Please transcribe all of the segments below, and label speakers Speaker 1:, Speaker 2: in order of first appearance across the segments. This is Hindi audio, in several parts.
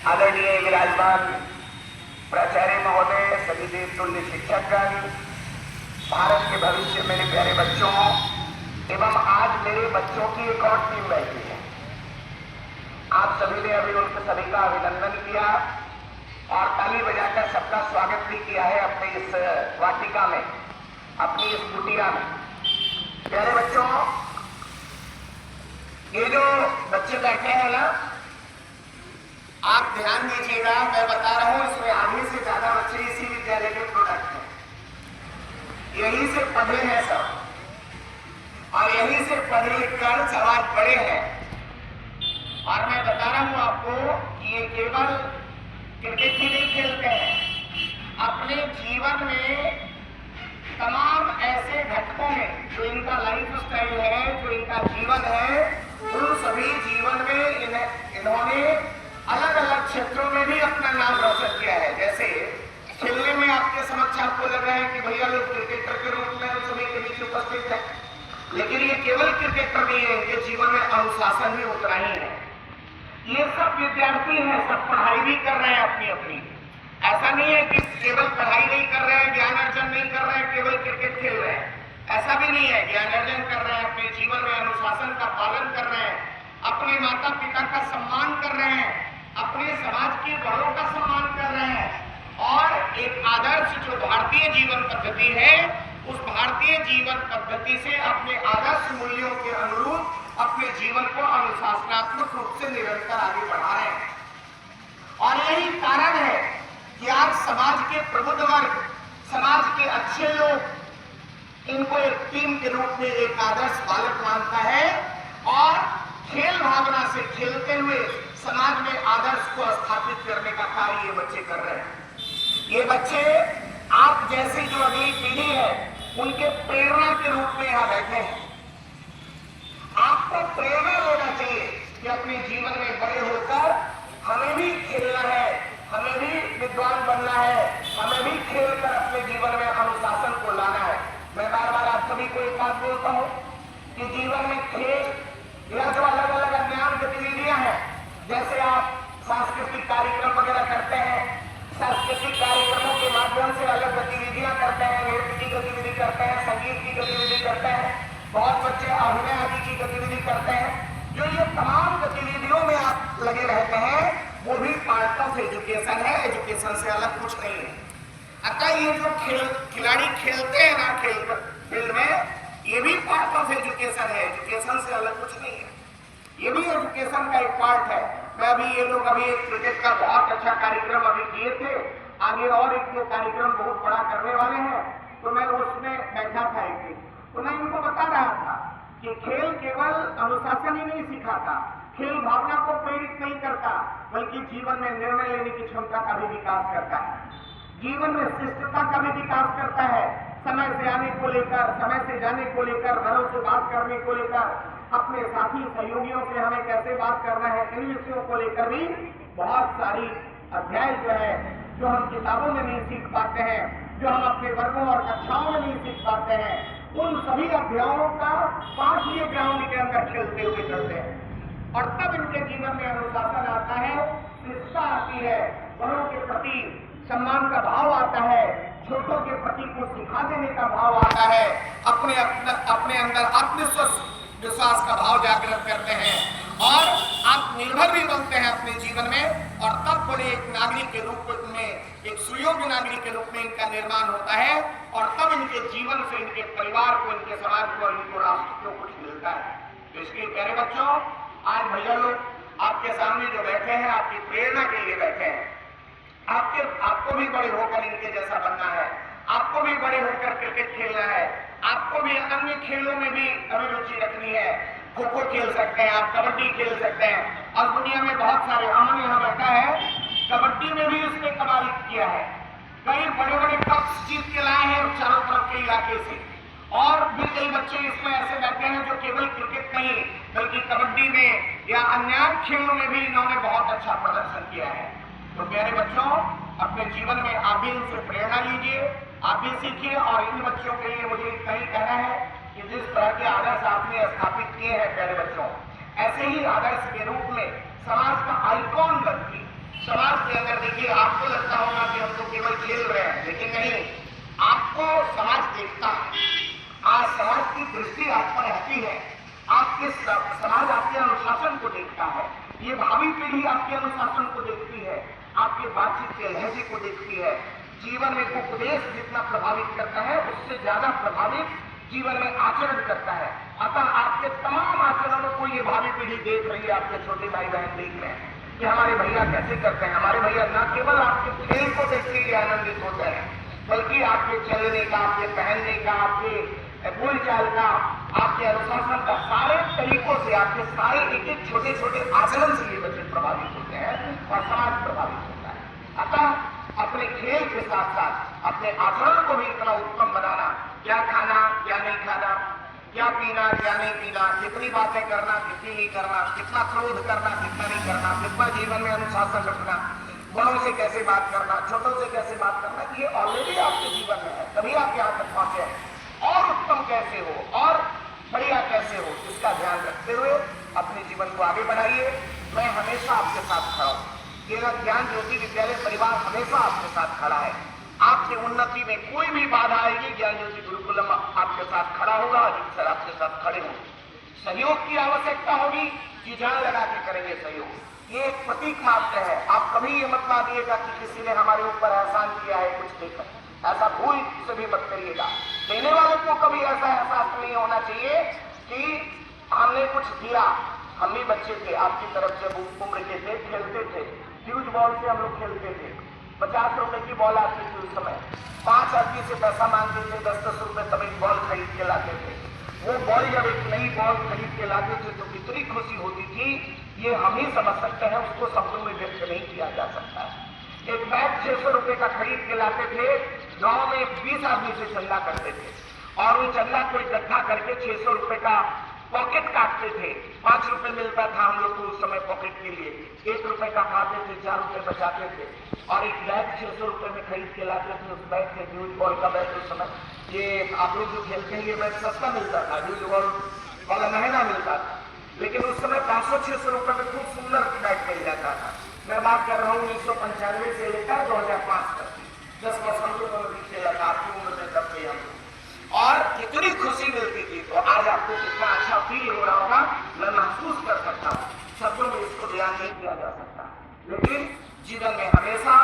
Speaker 1: आदरणीय विराजमान प्राचार्य महोदय, सभी देवतुल्य शिक्षकगण, भारत के भविष्य मेरे प्यारे बच्चों एवं आज मेरे बच्चों की एक और टीम बैठी है। आप सभी ने अभी उनके सभी का अभिनंदन किया और ताली बजाकर सबका स्वागत भी किया है अपने इस वाटिका में, अपनी इस कुटिया में। प्यारे बच्चों, ये जो बच्चे बैठे हैं ना, आप ध्यान दीजिएगा, मैं बता रहा हूं, इसमें आधे से ज्यादा बच्चे इसी विद्यालय के प्रोडक्ट हैं। यहीं से पढ़े हैं सब और यहीं से पढ़ लिख कर सब आज बड़े हैं। और मैं बता रहा हूं आपको कि ये केवल क्रिकेट ही नहीं खेलते हैं, अपने जीवन में तमाम ऐसे घटकों में जो इनका लाइफ स्टाइल है, जो इनका जीवन है, उन सभी जीवन में इन्होंने अलग अलग क्षेत्रों में भी अपना नाम रोशन किया है। जैसे खेलने में आपके समक्ष आपको लग रहा है कि भैया लोग क्रिकेटर के रूप में सभी के बीच उपस्थित है, लेकिन ये केवल क्रिकेटर नहीं है, इनके जीवन में अनुशासन भी उतना ही है। ये सब विद्यार्थी हैं, सब पढ़ाई भी कर रहे हैं अपनी अपनी। ऐसा नहीं है कि केवल पढ़ाई नहीं कर रहे हैं, ज्ञान अर्जन नहीं कर रहे हैं, केवल क्रिकेट खेल रहे हैं, ऐसा भी नहीं है। ज्ञान अर्जन कर रहे हैं, अपने जीवन में अनुशासन का पालन कर रहे हैं, अपने माता पिता का सम्मान कर रहे हैं, अपने समाज के बड़ों का सम्मान कर रहे हैं और एक आदर्श जो भारतीय जीवन पद्धति है, उस भारतीय जीवन पद्धति से अपने आदर्श मूल्यों के अनुरूप अपने जीवन को अनुशासनात्मक रूप से निरंतर आगे बढ़ा रहे हैं। और यही कारण है कि आज समाज के प्रबुद्ध वर्ग, समाज के अच्छे लोग इनको एक टीम के रूप में एक आदर्श बालक मानता है और खेल भावना से खेलते हुए समाज में आदर्श को स्थापित करने का कार्य ये बच्चे कर रहे हैं। ये बच्चे आप जैसी जो अगली पीढ़ी है, उनके प्रेरणा के रूप में यहां बैठे हैं। आपको प्रेरणा लेना चाहिए कि अपने जीवन में बड़े होकर हमें भी खेलना है, हमें भी विद्वान बनना है, हमें भी खेलकर अपने जीवन में अनुशासन को लाना है। मैं बार बार आप सभी को एक बात बोलता हूं कि जीवन में खेल या जो अलग अलग अज्ञान गतिविधियां हैं, जैसे आप सांस्कृतिक कार्यक्रम वगैरह करते हैं, सांस्कृतिक कार्यक्रमों के माध्यम से अलग गतिविधियां करते हैं, नृत्य की गतिविधि करते हैं, संगीत की गतिविधि करते हैं, बहुत बच्चे अभिनय आदि की गतिविधि करते हैं। जो ये तमाम गतिविधियों में आप लगे रहते हैं, वो भी पार्ट ऑफ एजुकेशन है, एजुकेशन से अलग कुछ नहीं है। अतः ये जो खिलाड़ी खेलते हैं ना फील्ड में, ये भी पार्ट ऑफ एजुकेशन है, एजुकेशन से अलग कुछ नहीं है, ये भी एजुकेशन का एक पार्ट है। मैं अभी ये लोग अभी एक क्रिकेट का बहुत अच्छा कार्यक्रम अभी किए थे, आगे और एक दो कार्यक्रम बहुत बड़ा करने वाले हैं, तो मैं उसमें बैठा था एक दिन, तो मैं इनको बता रहा था कि खेल केवल अनुशासन ही नहीं सिखाता, खेल भावना को प्रेरित नहीं करता, बल्कि जीवन में निर्णय लेने की क्षमता का भी विकास करता है, जीवन में शिष्टता का भी विकास करता है, समय से आने को लेकर, समय से जाने को लेकर, बड़ों से बात करने को लेकर, अपने साथी सहयोगियों से हमें कैसे बात करना है, इन विषयों को लेकर भी बहुत सारी अध्याय जो है, जो हम किताबों में नहीं सीख पाते हैं, जो हम अपने वर्गों और कक्षाओं में नहीं सीख पाते हैं, उन सभी अध्यायों का पाठ ये ग्राउंड के अंदर खेलते हुए करते हैं। और तब इनके जीवन में अनुशासन आता है, शिष्टता आती है, बड़ों के प्रति सम्मान का भाव आता है, छोटों के प्रति कुछ सिखा देने का भाव आता है, अपने अंदर आत्मविश्वास का भाव जागृत करते हैं और आत्मनिर्भर भी बनते हैं अपने जीवन में। और तब बड़े एक नागरिक के रूप में, एक सुयोग्य नागरिक के रूप में इनका निर्माण होता है और तब इनके जीवन से इनके परिवार को, इनके समाज को और इनको राष्ट्र को कुछ मिलता है। तो इसलिए प्यारे बच्चों, आज भैया लोग आपके सामने जो बैठे हैं, आपकी प्रेरणा के लिए बैठे हैं। आपको भी बड़े होकर इनके जैसा बनना है, आपको भी बड़े होकर क्रिकेट खेलना है, आपको भी अन्य खेलों में भी अभिरुचि रखनी है। खो खो खेल सकते हैं आप, कबड्डी खेल सकते हैं, और दुनिया में बहुत सारे, अमन यहाँ बैठा है, कबड्डी में भी उसने कमाल किया है, कई बड़े बड़े कप्स जीत के लाए हैं चारों तरफ के इलाके से। और भी कई बच्चे इसमें ऐसे बैठे हैं जो केवल क्रिकेट नहीं बल्कि कबड्डी में या अन्य खेलों में भी इन्होंने बहुत अच्छा प्रदर्शन किया है। तो प्यारे बच्चों, अपने जीवन में आप भी इनसे प्रेरणा लीजिए, आप भी सीखिए। और इन बच्चों के लिए मुझे इतना ही कहना है कि जिस तरह के आदर्श आपने स्थापित किए हैं प्यारे बच्चों, ऐसे ही आदर्श के रूप में समाज का आइकॉन बनती, समाज के अंदर देखिए, आपको लगता होगा कि हम तो केवल खेल रहे हैं, लेकिन नहीं, आपको समाज देखता है। आज समाज की दृष्टि आप पर रहती है, आपके समाज आपके अनुशासन को देखता है, ये भावी पीढ़ी आपके अनुशासन को देखती है, आपके बातचीत के लहजे को देखती है। जीवन में उपदेश जितना प्रभावित करता है, उससे ज्यादा प्रभावित जीवन में आचरण करता है। अतः आपके तमाम आचरणों को ये भावी पीढ़ी देख रही है, आपके छोटे भाई बहन देख रहे हैं कि हमारे भैया कैसे करते हैं। हमारे भैया न केवल आपके खेल को देखते ही आनंदित होते हैं, बल्कि आपके चलने का, आपके पहनने का, आपके बोलचाल का, आपके अनुशासन का, सारे तरीकों से, आपके सारे एक एक छोटे छोटे आचरण से ये बच्चे प्रभावित होते हैं और समाज प्रभावित होता है। अतः अपने खेल के साथ साथ अपने आचरण को भी इतना उत्तम बनाना, क्या खाना क्या नहीं खाना, क्या पीना क्या नहीं पीना, कितनी बातें करना कितनी नहीं करना, कितना क्रोध करना कितना नहीं करना, कितना जीवन में अनुशासन रखना, बड़ों से कैसे बात करना, छोटों से कैसे बात करना, ये ऑलरेडी आपके जीवन में है, तभी आप यहाँ तक पहुंचे हैं। और उत्तम कैसे हो और बढ़िया कैसे हो, इसका ध्यान रखते हुए अपने जीवन को आगे बढ़ाइए। मैं हमेशा आपके साथ खड़ा हूँ, ये ज्ञान ज्योति विद्यालय परिवार हमेशा आपके साथ खड़ा है। आपकी उन्नति में कोई भी बाधा आएगी, ज्ञान ज्योति गुरुकुलम आपके साथ खड़ा होगा, अजीत सर आपके साथ खड़े होंगे। सहयोग की आवश्यकता होगी, जी जान लगा के करेंगे सहयोग। ये एक प्रतीक मात्र है, आप कभी ये मत मानिएगा कि किसी ने हमारे ऊपर एहसान किया है कुछ देकर, ऐसा भूल से भी मत करिएगा। देने वाले को कभी ऐसा एहसास नहीं होना चाहिए कि हमने कुछ दिया। हम भी बच्चे थे, आपकी तरफ जब उम्र के थे, खेलते थे, फ्यूज बॉल से हम लोग खेलते थे। 50 रुपए की बॉल आती थी उस समय, 5 आदमी से पैसा मांगते थे, 10-10 रुपए तब एक बॉल खरीद के लाते थे। वो बॉल जब एक नई बॉल खरीद के लाते थे तो कितनी खुशी होती थी, ये हम ही समझ सकते हैं, उसको शब्दों में व्यक्त नहीं किया जा सकता है। एक बैग 600 रुपए का खरीद के लाते थे, गांव में 20 आदमी से चंदा करते थे और वो चंदा को इकट्ठा करके 600 रुपए का पॉकेट काटते थे। 5 रुपए मिलता था हम लोग को उस समय पॉकेट के लिए, 1 रुपए का खाते थे, 4 रुपए बचाते थे और एक बैग 600 रुपए में खरीद के लाते थे। उस बैग से ड्यूज बॉल का बैग उस समय, ये आप लोग जो खेलते हैं, ये बैग सस्ता मिलता था, ड्यूज बॉल वाला महंगा मिलता था, लेकिन उस समय 500-600 रुपए में खूब सुंदर बैग मिल जाता था। मैं बात कर रहा हूँ 1995 से लेकर 2005 तक, 10 वर्ष हम लोगों ने खेला था, आपकी उम्र में तब थे हम, और कितनी खुशी मिलती थी। तो आज आपको कितना अच्छा फील हो रहा होगा, मैं महसूस कर सकता हूँ। शब्दों में इसको बयान नहीं किया जा सकता, लेकिन जीवन में हमेशा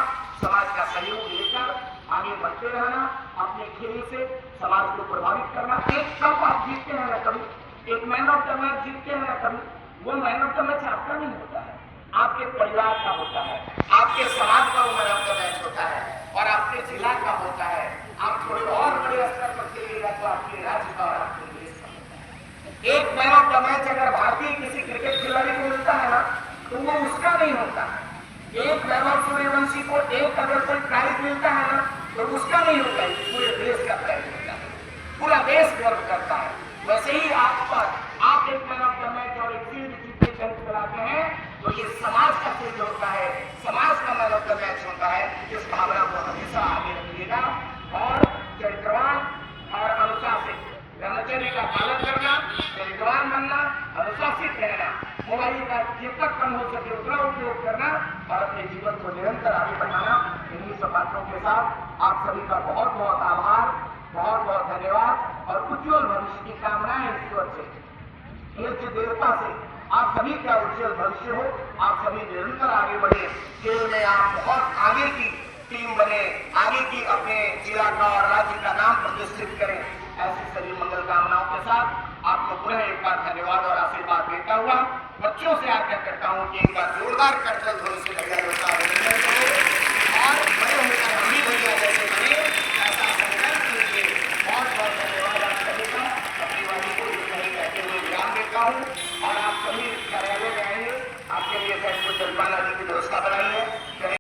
Speaker 1: समाज का सहयोग लेकर आगे बढ़ते रहना, अपने खेल से समाज को प्रभावित करना। एक कप आप जीतते हैं ना कभी, एक मैन ऑफ द मैच जीतते हैं ना कभी, वो मैन ऑफ द मैच आपका नहीं होता है, आपके परिवार का होता है, आपके समाज का वो मैन ऑफ द मैच होता है और आपके जिला का होता है। आप थोड़े और बड़े स्तर पर खेलिएगा तो आपके राज्य का और आपके देश का होता है। एक मैन ऑफ द मैच अगर भारतीय किसी क्रिकेट खिलाड़ी को मिलता है ना, तो वो उसका नहीं होता है। एक वैभव सूर्यवंशी को एक अगर कोई प्राइज मिलता है ना, तो उसका नहीं होता है, पूरे देश का प्राइज होता है, पूरा देश गर्व करता है। वैसे ही आप पर आप एक मैन ऑफ द मैच और एक फील्ड जीतने चल चलाते हैं, तो ये समाज का फील्ड होता है, समाज का मैन ऑफ द मैच होता है। इस भावना को हमेशा आगे रखिएगा और चरित्रवान और अनुशासित, ब्रह्मचर्य का पालन करना, चरित्रवान बनना, अनुशासित रहना, मोबाइल का जितना कम हो सके उतना उपयोग करना और अपने जीवन को निरंतर आगे बढ़ाना। इन्हीं सब बातों के साथ आप सभी का बहुत बहुत आभार, बहुत बहुत धन्यवाद और उज्ज्वल भविष्य की कामनाएं ईश्वर से, इष्ट देवता से आप सभी का उज्ज्वल भविष्य हो। आप सभी निरंतर आगे बढ़े, खेल में आप बहुत आगे की टीम बने, आगे की अपने जिला का और राज्य का नाम प्रतिष्ठित करें। ऐसी सभी मंगल कामनाओं के साथ आपको पुनः एक बार धन्यवाद और आशीर्वाद देता हुआ बच्चों से आग्रह करता हूं कि एक बार जोरदार करतल ध्वनि से भैया और बड़े होकर हम भी भैया जैसे बने